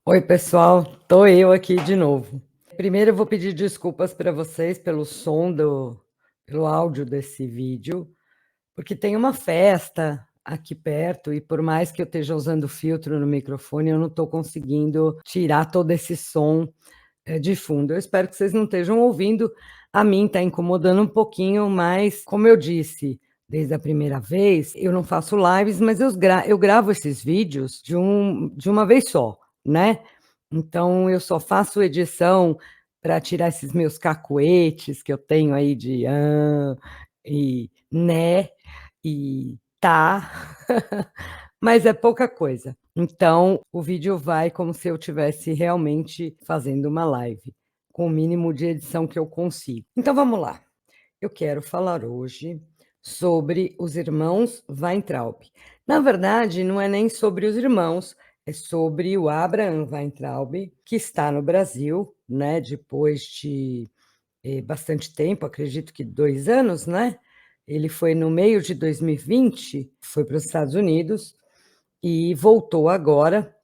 Oi, pessoal, tô eu aqui de novo. Primeiro eu vou pedir desculpas para vocês pelo áudio desse vídeo, porque tem uma festa aqui perto e por mais que eu esteja usando filtro no microfone, eu não estou conseguindo tirar todo esse som, de fundo. Eu espero que vocês não estejam ouvindo. A mim está incomodando um pouquinho, mas como eu disse desde a primeira vez, eu não faço lives, mas eu gravo esses vídeos de uma vez só, né. Então eu só faço edição para tirar esses meus cacuetes que eu tenho aí de "hã", e "né", e "tá", mas é pouca coisa. Então o vídeo vai como se eu tivesse realmente fazendo uma live, com o mínimo de edição que eu consigo. Então vamos lá, eu quero falar hoje sobre os irmãos Weintraub. Na verdade, não é nem sobre os irmãos, é sobre o Abraham Weintraub, que está no Brasil, né, depois de, bastante tempo, acredito que 2 anos, né. Ele foi no meio de 2020, foi para os Estados Unidos e voltou agora,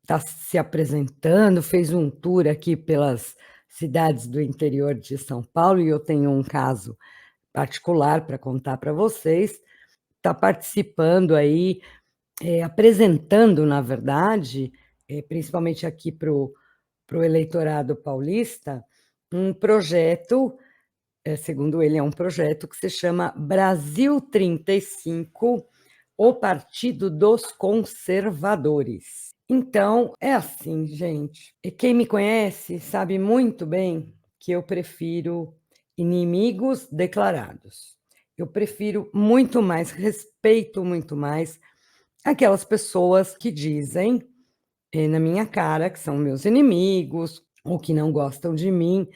está se apresentando, fez um tour aqui pelas cidades do interior de São Paulo e eu tenho um caso particular para contar para vocês. Está participando aí, apresentando, na verdade, principalmente aqui para o eleitorado paulista, um projeto, segundo ele, é um projeto que se chama Brasil 35, o Partido dos Conservadores. Então, é assim, gente, e quem me conhece sabe muito bem que eu prefiro inimigos declarados. Eu prefiro muito mais, respeito muito mais aquelas pessoas que dizem, na minha cara que são meus inimigos, ou que não gostam de mim,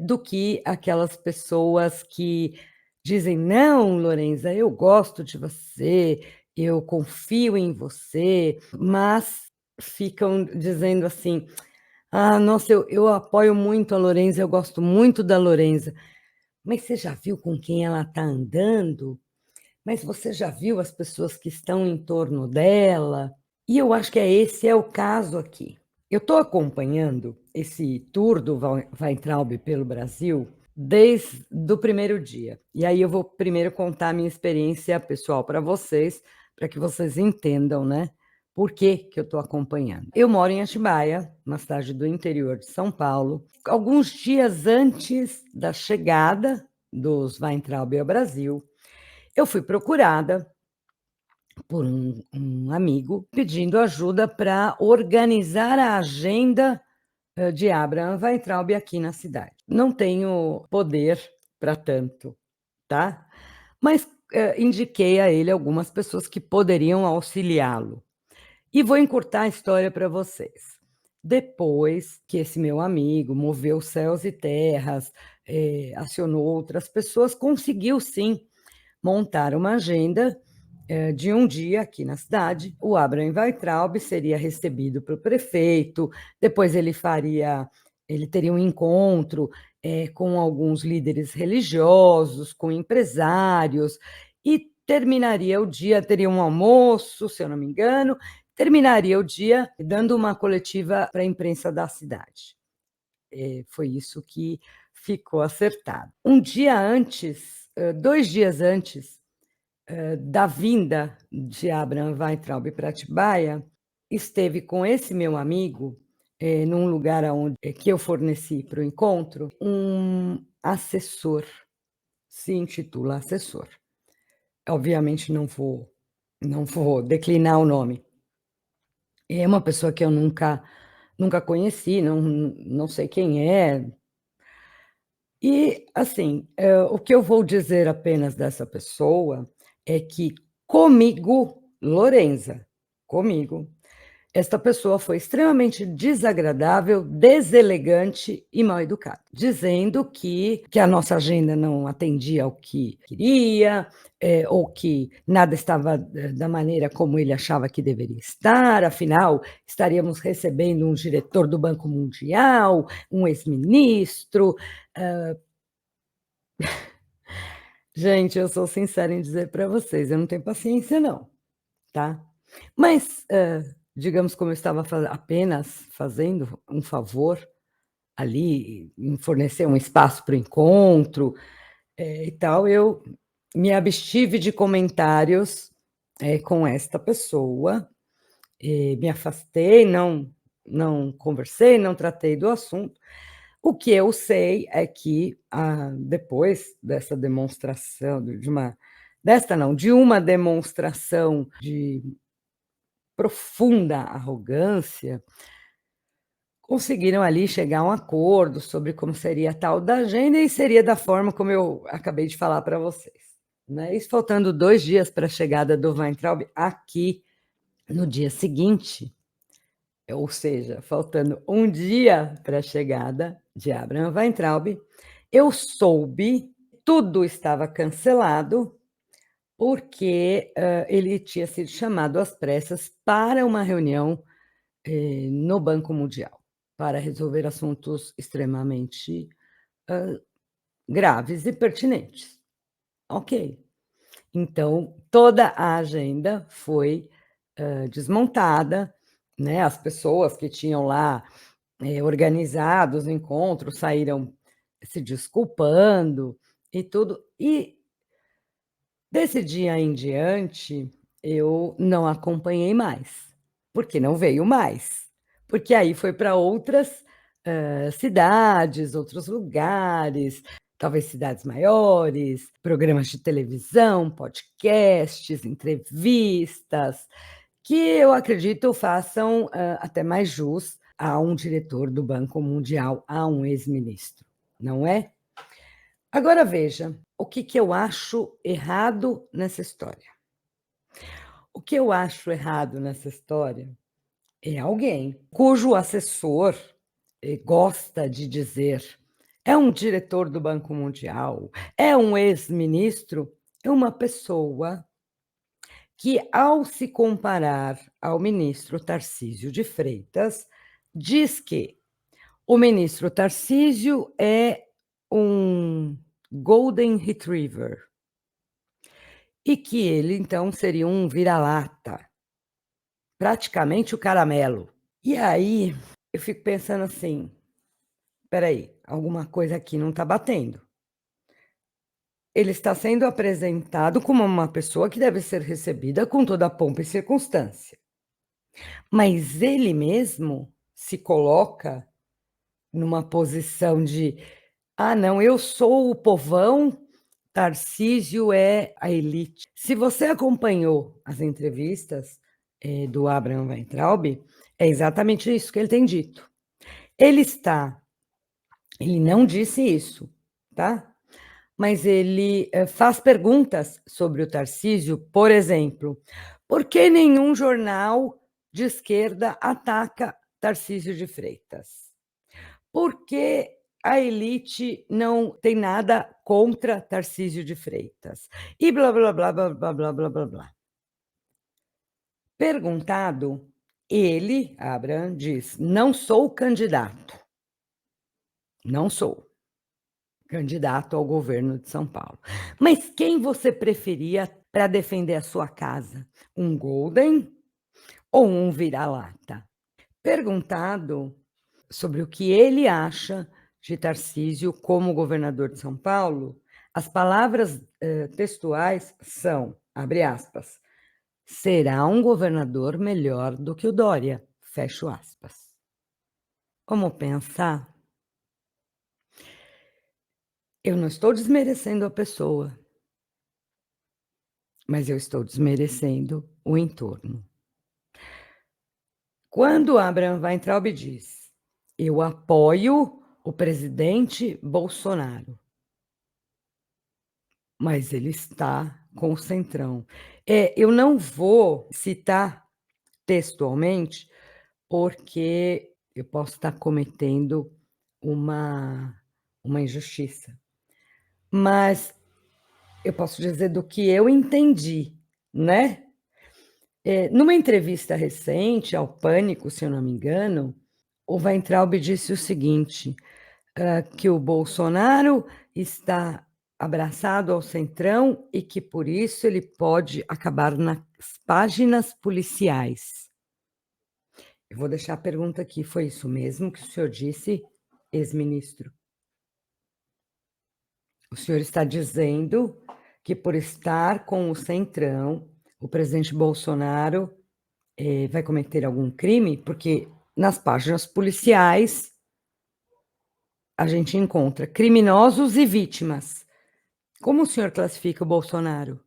do que aquelas pessoas que dizem: "Não, Lorenza, eu gosto de você, eu confio em você", mas ficam dizendo assim: "Ah, nossa, eu apoio muito a Lorenza, eu gosto muito da Lorenza, mas você já viu com quem ela está andando? Mas você já viu as pessoas que estão em torno dela?". E eu acho que esse é o caso aqui. Eu estou acompanhando esse tour do Weintraub pelo Brasil desde o primeiro dia. E aí eu vou primeiro contar a minha experiência pessoal para que vocês entendam, né, por que que eu estou acompanhando. Eu moro em Atibaia, uma cidade do interior de São Paulo. Alguns dias antes da chegada dos Weintraub ao Brasil, eu fui procurada por um amigo, pedindo ajuda para organizar a agenda, de Abraham Weintraub aqui na cidade. Não tenho poder para tanto, tá, mas, indiquei a ele algumas pessoas que poderiam auxiliá-lo. E vou encurtar a história para vocês. Depois que esse meu amigo moveu céus e terras, acionou outras pessoas, conseguiu sim montar uma agenda, de um dia aqui na cidade. O Abraham Weintraub seria recebido pelo prefeito, depois ele teria um encontro, com alguns líderes religiosos, com empresários, e terminaria o dia, teria um almoço, se eu não me engano, terminaria o dia dando uma coletiva para a imprensa da cidade. Foi isso que ficou acertado. Um dia antes, 2 dias antes, da vinda de Abraham Weintraub para Atibaia, esteve com esse meu amigo, num lugar aonde que eu forneci para o encontro, um assessor, se intitula assessor. Obviamente não vou declinar o nome. É uma pessoa que eu nunca conheci, não sei quem é. E, assim, o que eu vou dizer apenas dessa pessoa é que comigo, Lorenza, comigo, esta pessoa foi extremamente desagradável, deselegante e mal educada, dizendo que a nossa agenda não atendia ao que queria, ou que nada estava da maneira como ele achava que deveria estar, afinal, estaríamos recebendo um diretor do Banco Mundial, um ex-ministro. Gente, eu sou sincera em dizer para vocês, eu não tenho paciência não, tá. Mas, digamos, como eu estava apenas fazendo um favor ali, em fornecer um espaço para o encontro, e tal, eu me abstive de comentários, com esta pessoa, me afastei, não conversei, não tratei do assunto. O que eu sei é que, depois dessa demonstração de uma demonstração de profunda arrogância, conseguiram ali chegar a um acordo sobre como seria a tal da agenda e seria da forma como eu acabei de falar para vocês, né. Isso faltando 2 dias para a chegada do Weintraub aqui no dia seguinte, ou seja, faltando um dia para a chegada de Abraham Weintraub, eu soube tudo estava cancelado, porque, ele tinha sido chamado às pressas para uma reunião, no Banco Mundial, para resolver assuntos extremamente, graves e pertinentes. Ok. Então, toda a agenda foi, desmontada, né, as pessoas que tinham lá, organizado os encontros saíram se desculpando e tudo. E desse dia em diante, eu não acompanhei mais, porque não veio mais, porque aí foi para outras, cidades, outros lugares, talvez cidades maiores, programas de televisão, podcasts, entrevistas, que eu acredito façam, até mais jus a um diretor do Banco Mundial, a um ex-ministro, não é? Agora veja, o que que eu acho errado nessa história. O que eu acho errado nessa história é alguém cujo assessor, gosta de dizer: "É um diretor do Banco Mundial, é um ex-ministro", é uma pessoa que, ao se comparar ao ministro Tarcísio de Freitas, diz que o ministro Tarcísio é um golden retriever. E que ele então seria um vira-lata, praticamente o caramelo. E aí, eu fico pensando assim: "Espera aí, alguma coisa aqui não está batendo". Ele está sendo apresentado como uma pessoa que deve ser recebida com toda a pompa e circunstância, mas ele mesmo se coloca numa posição de: "Ah não, eu sou o povão, Tarcísio é a elite". Se você acompanhou as entrevistas, do Abraham Weintraub, é exatamente isso que ele tem dito. Ele está ele não disse isso, tá, mas ele, faz perguntas sobre o Tarcísio, por exemplo: "Por que nenhum jornal de esquerda ataca Tarcísio de Freitas?". Porque a elite não tem nada contra Tarcísio de Freitas. E blá blá blá blá blá blá blá blá blá. Perguntado, ele, Abraham, diz: "Não sou candidato, não sou candidato ao governo de São Paulo. Mas quem você preferia para defender a sua casa? Um golden ou um vira-lata?". Perguntado sobre o que ele acha de Tarcísio como governador de São Paulo, as palavras, textuais são, abre aspas, "será um governador melhor do que o Dória", fecho aspas. Como pensar? Eu não estou desmerecendo a pessoa, mas eu estou desmerecendo o entorno. Quando Abraham Weintraub diz: "Eu apoio o presidente Bolsonaro", mas ele está com o Centrão. Eu não vou citar textualmente, porque eu posso estar cometendo uma uma injustiça, mas eu posso dizer do que eu entendi, né. Numa entrevista recente ao Pânico, se eu não me engano, o Weintraub disse o seguinte: que o Bolsonaro está abraçado ao Centrão e que por isso ele pode acabar nas páginas policiais. Eu vou deixar a pergunta aqui, foi isso mesmo que o senhor disse, ex-ministro? O senhor está dizendo que por estar com o Centrão, o presidente Bolsonaro, vai cometer algum crime? Porque nas páginas policiais a gente encontra criminosos e vítimas. Como o senhor classifica o Bolsonaro?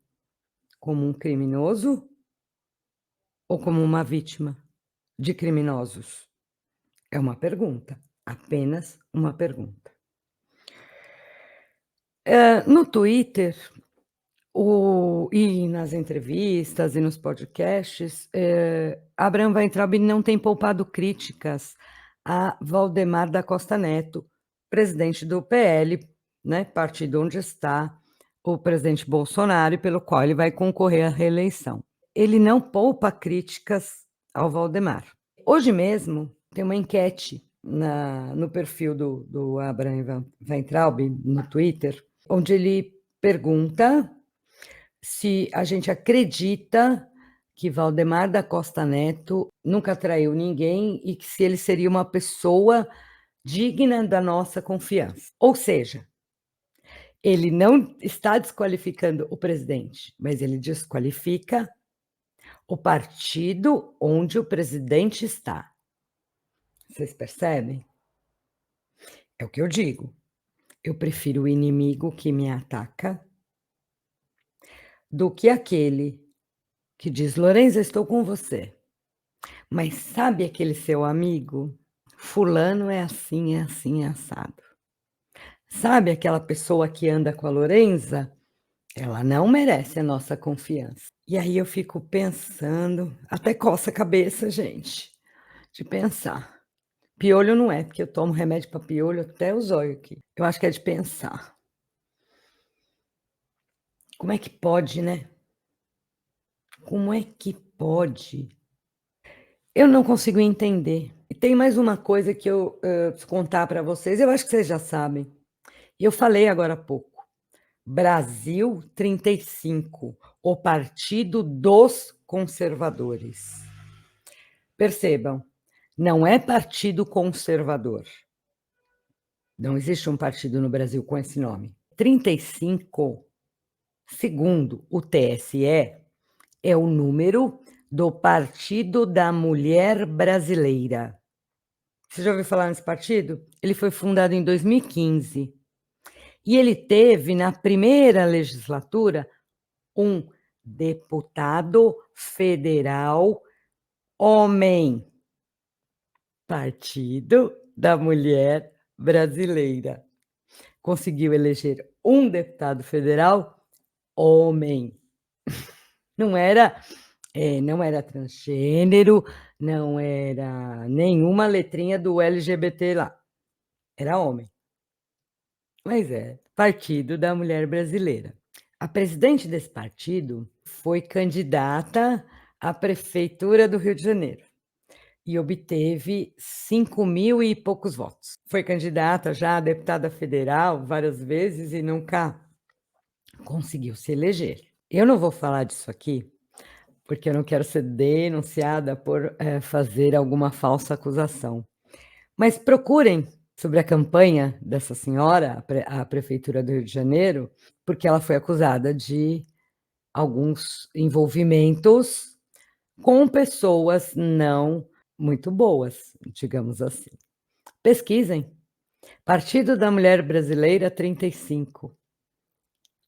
Como um criminoso ou como uma vítima de criminosos? É uma pergunta, apenas uma pergunta. No Twitter, e nas entrevistas e nos podcasts, Abraham Weintraub não tem poupado críticas a Valdemar da Costa Neto, presidente do PL, né, partido onde está o presidente Bolsonaro e pelo qual ele vai concorrer à reeleição. Ele não poupa críticas ao Valdemar. Hoje mesmo tem uma enquete no perfil do Abraham Weintraub, no Twitter, onde ele pergunta se a gente acredita que Valdemar da Costa Neto nunca traiu ninguém e que se ele seria uma pessoa digna da nossa confiança. Ou seja, ele não está desqualificando o presidente, mas ele desqualifica o partido onde o presidente está. Vocês percebem? É o que eu digo. Eu prefiro o inimigo que me ataca do que aquele que diz: Lorenza, estou com você. Mas sabe aquele seu amigo? Fulano é assim, assado. Sabe aquela pessoa que anda com a Lorenza? Ela não merece a nossa confiança. E aí eu fico pensando, até coça a cabeça, gente, de pensar. Piolho não é, porque eu tomo remédio para piolho até o zóio aqui. Eu acho que é de pensar. Como é que pode, né? Como é que pode? Eu não consigo entender. E tem mais uma coisa que eu preciso contar para vocês, eu acho que vocês já sabem. E eu falei agora há pouco. Brasil 35, o Partido dos Conservadores. Percebam, não é Partido Conservador. Não existe um partido no Brasil com esse nome. 35, segundo o TSE, é o número do Partido da Mulher Brasileira. Você já ouviu falar nesse partido? Ele foi fundado em 2015. E ele teve, na primeira legislatura, um deputado federal homem. Partido da Mulher Brasileira. Conseguiu eleger um deputado federal homem. Não era transgênero, não era nenhuma letrinha do LGBT lá. Era homem. Mas é Partido da Mulher Brasileira. A presidente desse partido foi candidata à prefeitura do Rio de Janeiro e obteve 5.000 e poucos votos. Foi candidata já a deputada federal várias vezes e nunca conseguiu se eleger. Eu não vou falar disso aqui, porque eu não quero ser denunciada por fazer alguma falsa acusação. Mas procurem sobre a campanha dessa senhora, a prefeitura do Rio de Janeiro, porque ela foi acusada de alguns envolvimentos com pessoas não muito boas, digamos assim. Pesquisem. Partido da Mulher Brasileira 35.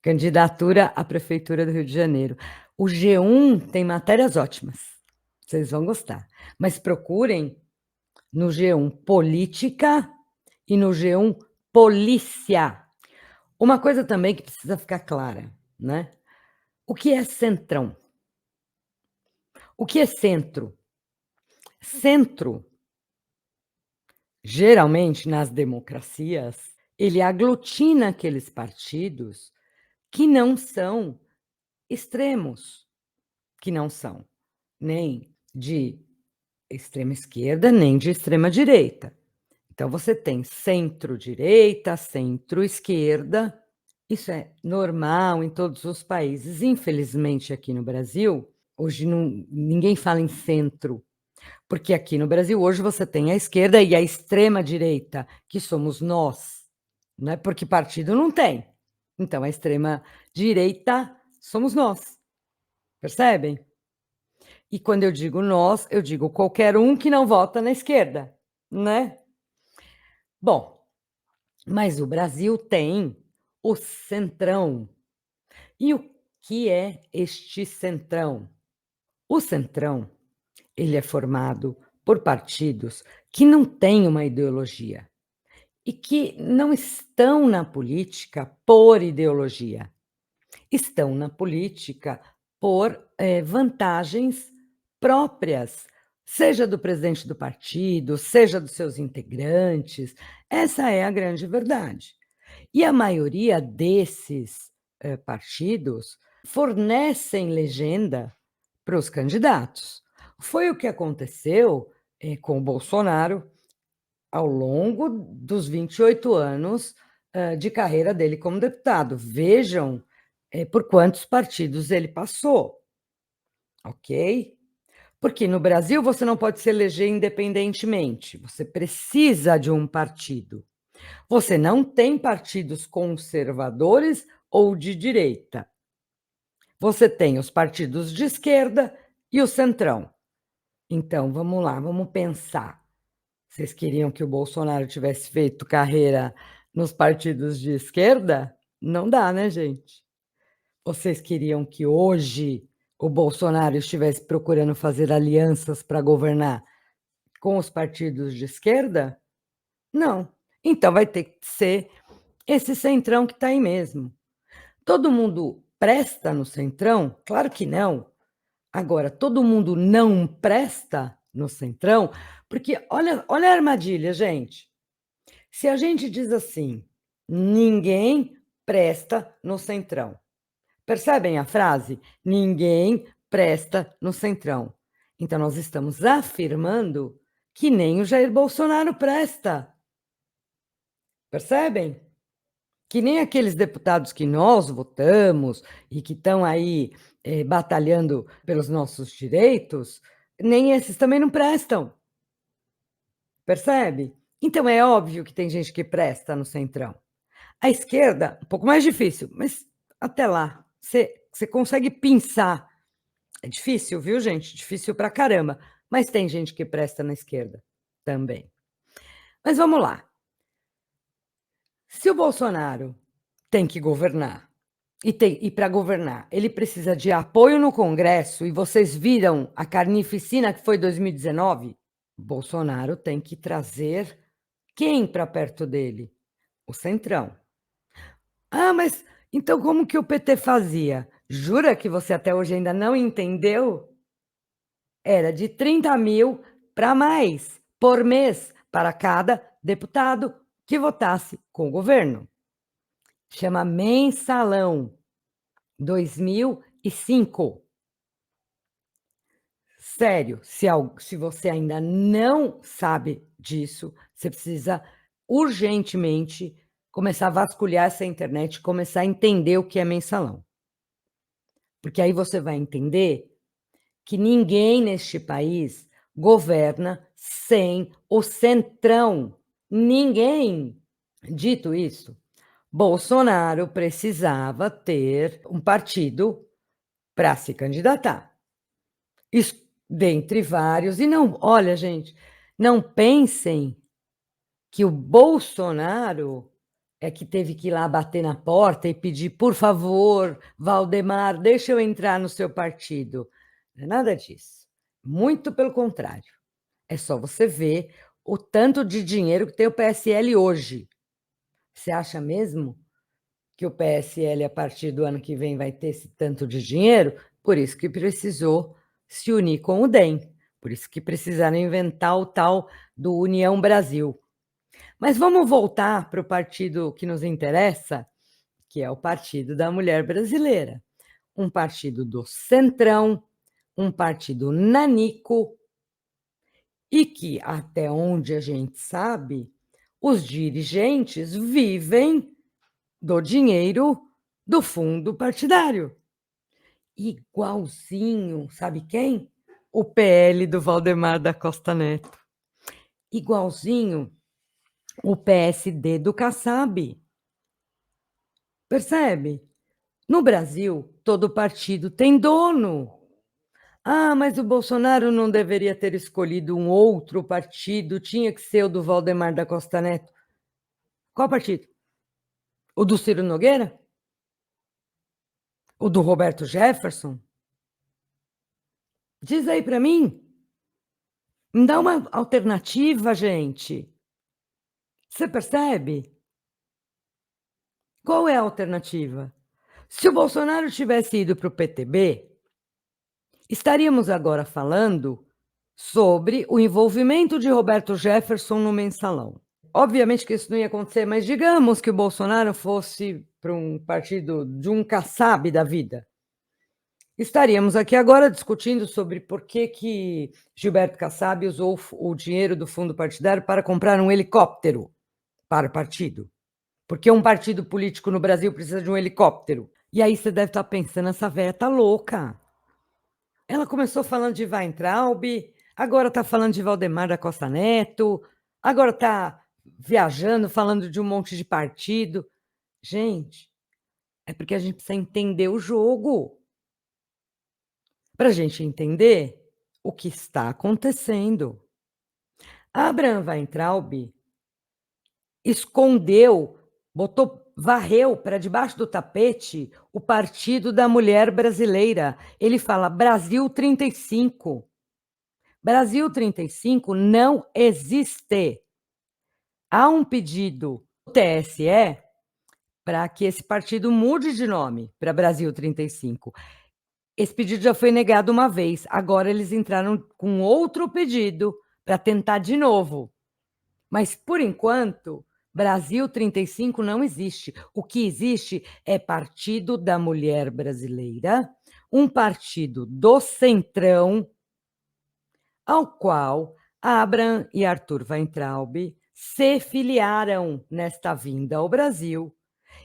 Candidatura à prefeitura do Rio de Janeiro. O G1 tem matérias ótimas. Vocês vão gostar. Mas procurem no G1 Política e no G1 Polícia. Uma coisa também que precisa ficar clara, né? O que é centrão? O que é centro? Centro, geralmente nas democracias, ele aglutina aqueles partidos que não são extremos, que não são nem de extrema esquerda, nem de extrema direita. Então você tem centro-direita, centro-esquerda. Isso é normal em todos os países. Infelizmente, aqui no Brasil, hoje ninguém fala em centro, Porque aqui no Brasil hoje você tem a esquerda e a extrema direita, que somos nós, né, porque partido não tem. Então a extrema direita somos nós, percebem? E quando eu digo nós, eu digo qualquer um que não vota na esquerda, né. Bom, mas o Brasil tem o centrão. E o que é este centrão? O centrão, ele é formado por partidos que não têm uma ideologia e que não estão na política por ideologia, estão na política por, vantagens próprias, seja do presidente do partido, seja dos seus integrantes, essa é a grande verdade. E a maioria desses, partidos fornecem legenda para os candidatos. Foi o que aconteceu, com o Bolsonaro ao longo dos 28 anos, de carreira dele como deputado. Vejam, por quantos partidos ele passou, ok? Porque no Brasil você não pode se eleger independentemente, você precisa de um partido. Você não tem partidos conservadores ou de direita. Você tem os partidos de esquerda e o centrão. Então, vamos lá, vamos pensar. Vocês queriam que o Bolsonaro tivesse feito carreira nos partidos de esquerda? Não dá, né, gente? Vocês queriam que hoje o Bolsonaro estivesse procurando fazer alianças para governar com os partidos de esquerda? Não. Então vai ter que ser esse centrão que está aí mesmo. Todo mundo presta no centrão? Claro que não. Agora, todo mundo não presta no centrão? Porque olha a armadilha, gente. Se a gente diz assim: "Ninguém presta no centrão". Percebem a frase? Ninguém presta no centrão. Então nós estamos afirmando que nem o Jair Bolsonaro presta. Percebem? Que nem aqueles deputados que nós votamos e que estão aí, batalhando pelos nossos direitos, nem esses também não prestam. Percebe? Então é óbvio que tem gente que presta no centrão. A esquerda, um pouco mais difícil, mas até lá, você consegue pensar. É difícil, viu, gente? Difícil pra caramba, mas tem gente que presta na esquerda também. Mas vamos lá. Se o Bolsonaro tem que governar, e para governar, ele precisa de apoio no Congresso, e vocês viram a carnificina que foi 2019? Bolsonaro tem que trazer quem para perto dele? O centrão. Ah, mas então como que o PT fazia? Jura que você até hoje ainda não entendeu? Era de 30.000 para mais por mês para cada deputado que votasse com o governo. Chama mensalão, 2005. Sério, se você ainda não sabe disso, você precisa urgentemente começar a vasculhar essa internet, começar a entender o que é mensalão. Porque aí você vai entender que ninguém neste país governa sem o centrão. Ninguém. Dito isso, Bolsonaro precisava ter um partido para se candidatar. Isso, dentre vários. E não, olha, gente, não pensem que o Bolsonaro é que teve que ir lá bater na porta e pedir: "Por favor, Valdemar, deixa eu entrar no seu partido". Não é nada disso. Muito pelo contrário. É só você ver o tanto de dinheiro que tem o PSL hoje. Você acha mesmo que o PSL, a partir do ano que vem, vai ter esse tanto de dinheiro? Por isso que precisou se unir com o DEM, por isso que precisaram inventar o tal do União Brasil. Mas vamos voltar para o partido que nos interessa, que é o Partido da Mulher Brasileira. Um partido do centrão, um partido nanico, e que, até onde a gente sabe, os dirigentes vivem do dinheiro do fundo partidário. Igualzinho, sabe quem? o PL do Valdemar da Costa Neto, igualzinho o PSD do Kassab, percebe? No Brasil, todo partido tem dono. Ah, mas o Bolsonaro não deveria ter escolhido um outro partido, tinha que ser o do Valdemar da Costa Neto. Qual partido? O do Ciro Nogueira? O do Roberto Jefferson? Diz aí para mim. Me dá uma alternativa, gente. Você percebe? Qual é a alternativa? Se o Bolsonaro tivesse ido para o PTB, estaríamos agora falando sobre o envolvimento de Roberto Jefferson no Mensalão. Obviamente que isso não ia acontecer, mas digamos que o Bolsonaro fosse para um partido de um Kassab da vida. Estaríamos aqui agora discutindo sobre por que Gilberto Kassab usou o dinheiro do fundo partidário para comprar um helicóptero para o partido. Porque um partido político no Brasil precisa de um helicóptero. E aí você deve estar pensando, essa véia tá louca. Ela começou falando de Weintraub, agora está falando de Valdemar da Costa Neto, agora está viajando, falando de um monte de partido. Gente, é porque a gente precisa entender o jogo. Para a gente entender o que está acontecendo. Abraham Weintraub escondeu, varreu para debaixo do tapete o Partido da Mulher Brasileira. Ele fala Brasil 35. Brasil 35 não existe. Há um pedido do TSE para que esse partido mude de nome para Brasil 35. Esse pedido já foi negado uma vez, agora eles entraram com outro pedido para tentar de novo. Mas, por enquanto, Brasil 35 não existe. O que existe é Partido da Mulher Brasileira, um partido do Centrão, ao qual Abraham e Arthur Weintraub se filiaram nesta vinda ao Brasil,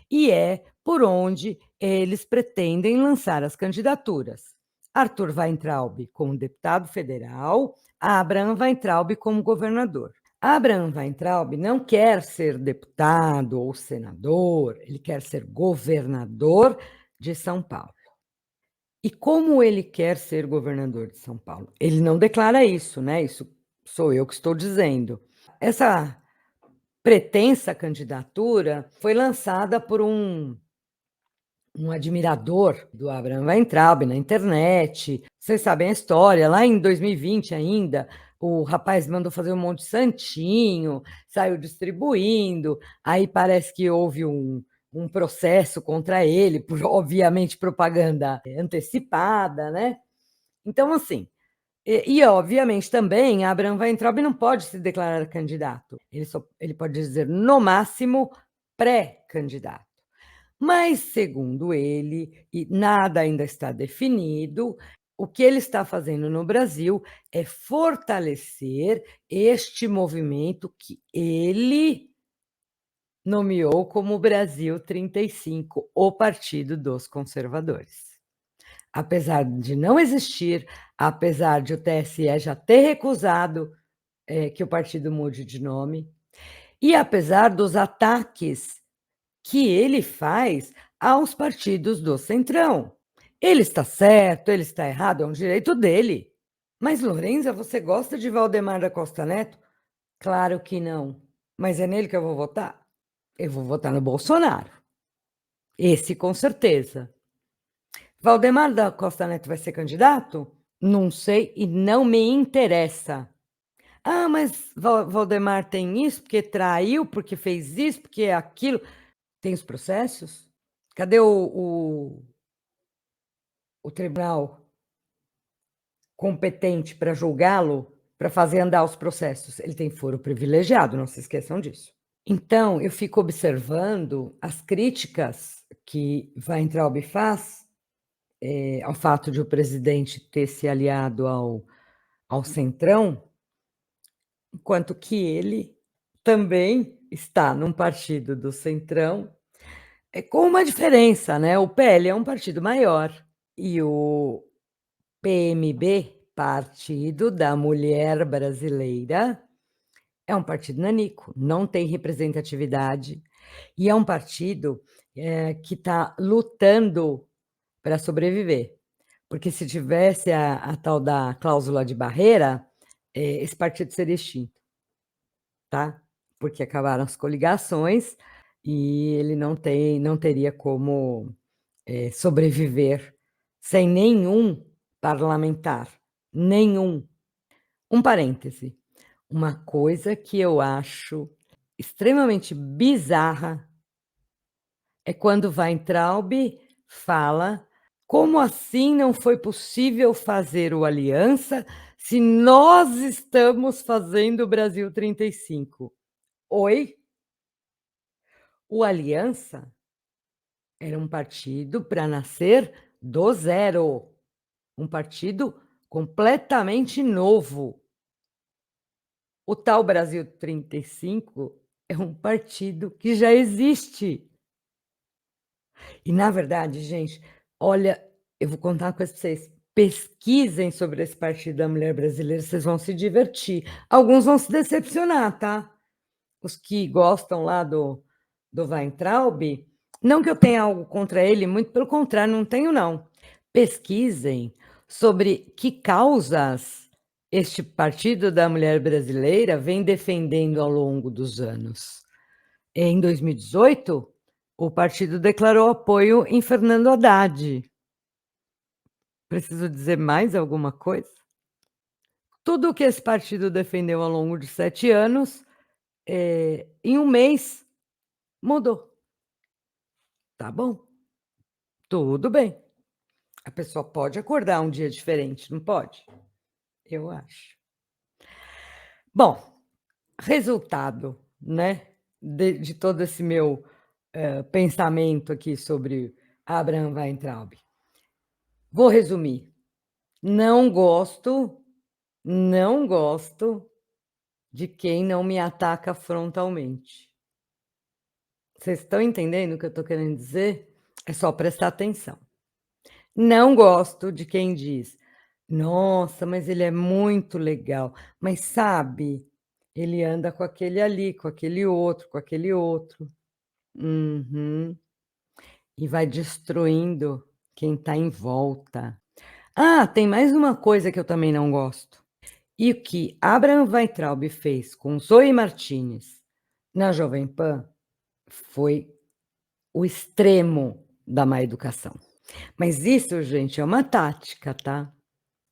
e é por onde eles pretendem lançar as candidaturas. Arthur Weintraub como deputado federal, Abraham Weintraub como governador. Abraham Weintraub não quer ser deputado ou senador, ele quer ser governador de São Paulo. E como ele quer ser governador de São Paulo? Ele não declara isso, né? Isso sou eu que estou dizendo. Essa pretensa candidatura foi lançada por um admirador do Abraham Weintraub na internet. Vocês sabem a história, lá em 2020 ainda, o rapaz mandou fazer um monte de santinho, saiu distribuindo, aí parece que houve um processo contra ele, por, obviamente, propaganda antecipada, né? Então, assim, obviamente também, Abraham Weintraub não pode se declarar candidato, ele pode dizer, no máximo, pré-candidato. Mas, segundo ele, e nada ainda está definido, o que ele está fazendo no Brasil é fortalecer este movimento que ele nomeou como Brasil 35, o Partido dos Conservadores. Apesar de não existir, apesar de o TSE já ter recusado que o partido mude de nome, e apesar dos ataques que ele faz aos partidos do Centrão. Ele está certo, ele está errado, é um direito dele. Mas, Lorenza, você gosta de Valdemar da Costa Neto? Claro que não. Mas é nele que eu vou votar? Eu vou votar no Bolsonaro. Esse com certeza. Valdemar da Costa Neto vai ser candidato? Não sei e não me interessa. Ah, mas Valdemar tem isso, porque traiu, porque fez isso, porque é aquilo. Tem os processos? Cadê o tribunal competente para julgá-lo, para fazer andar os processos? Ele tem foro privilegiado, não se esqueçam disso. Então, eu fico observando as críticas que Weintraub faz ao fato de o presidente ter se aliado ao Centrão, enquanto que ele também está num partido do Centrão, com uma diferença, né? O PL é um partido maior e o PMB, Partido da Mulher Brasileira é um partido nanico, não tem representatividade e é um partido, que está lutando para sobreviver, porque se tivesse a tal da cláusula de barreira, esse partido seria extinto, tá, porque acabaram as coligações e ele não teria como, sobreviver sem nenhum parlamentar, nenhum. Um parêntese, uma coisa que eu acho extremamente bizarra é quando Weintraub fala: "Como assim não foi possível fazer o Aliança, se nós estamos fazendo o Brasil 35?" Oi? O Aliança era um partido para nascer do zero, um partido completamente novo. O tal Brasil 35 é um partido que já existe. E na verdade, gente, olha, eu vou contar uma coisa para vocês, pesquisem sobre esse Partido da Mulher Brasileira, vocês vão se divertir. Alguns vão se decepcionar, tá. Os que gostam lá do Weintraub, não que eu tenha algo contra ele, muito pelo contrário, não tenho não. Pesquisem sobre que causas este Partido da Mulher Brasileira vem defendendo ao longo dos anos. Em 2018, o partido declarou apoio em Fernando Haddad. Preciso dizer mais alguma coisa? Tudo o que esse partido defendeu ao longo de 7 anos, em um mês mudou. Tá bom, tudo bem. A pessoa pode acordar um dia diferente, não pode? Eu acho. Bom, resultado, né, de todo esse meu, pensamento aqui sobre Abraham Weintraub. Vou resumir. Não gosto, não gosto de quem não me ataca frontalmente. Vocês estão entendendo o que eu estou querendo dizer? É só prestar atenção. Não gosto de quem diz: "Nossa, mas ele é muito legal, mas sabe, ele anda com aquele ali, com aquele outro, com aquele outro". Uhum. E vai destruindo quem está em volta. Ah, tem mais uma coisa que eu também não gosto. E o que Abraham Weintraub fez com Zoe Martinez na Jovem Pan foi o extremo da má educação. Mas isso, gente, é uma tática, tá?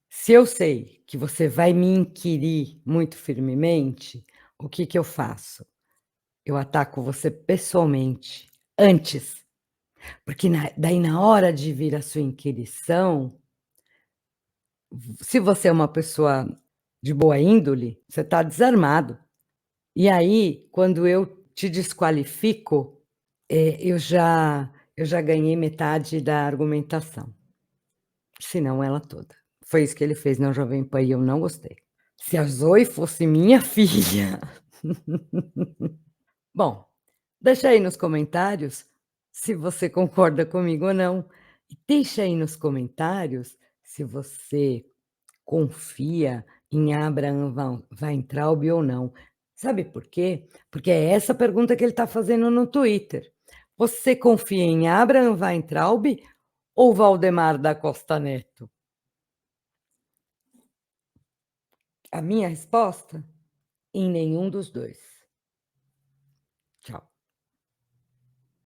Se eu sei que você vai me inquirir muito firmemente, o que que eu faço? Eu ataco você pessoalmente, antes, porque daí na hora de vir a sua inquirição, se você é uma pessoa de boa índole, você está desarmado. E aí, quando eu te desqualifico, eu já ganhei metade da argumentação, se não ela toda. Foi isso que ele fez na Jovem Pan e eu não gostei. Se a Zoe fosse minha filha. Bom, deixa aí nos comentários se você concorda comigo ou não. E deixa aí nos comentários se você confia em Abraham Weintraub ou não. Sabe por quê? Porque é essa pergunta que ele está fazendo no Twitter. Você confia em Abraham Weintraub ou Valdemar da Costa Neto? A minha resposta? Em nenhum dos dois. Tchau.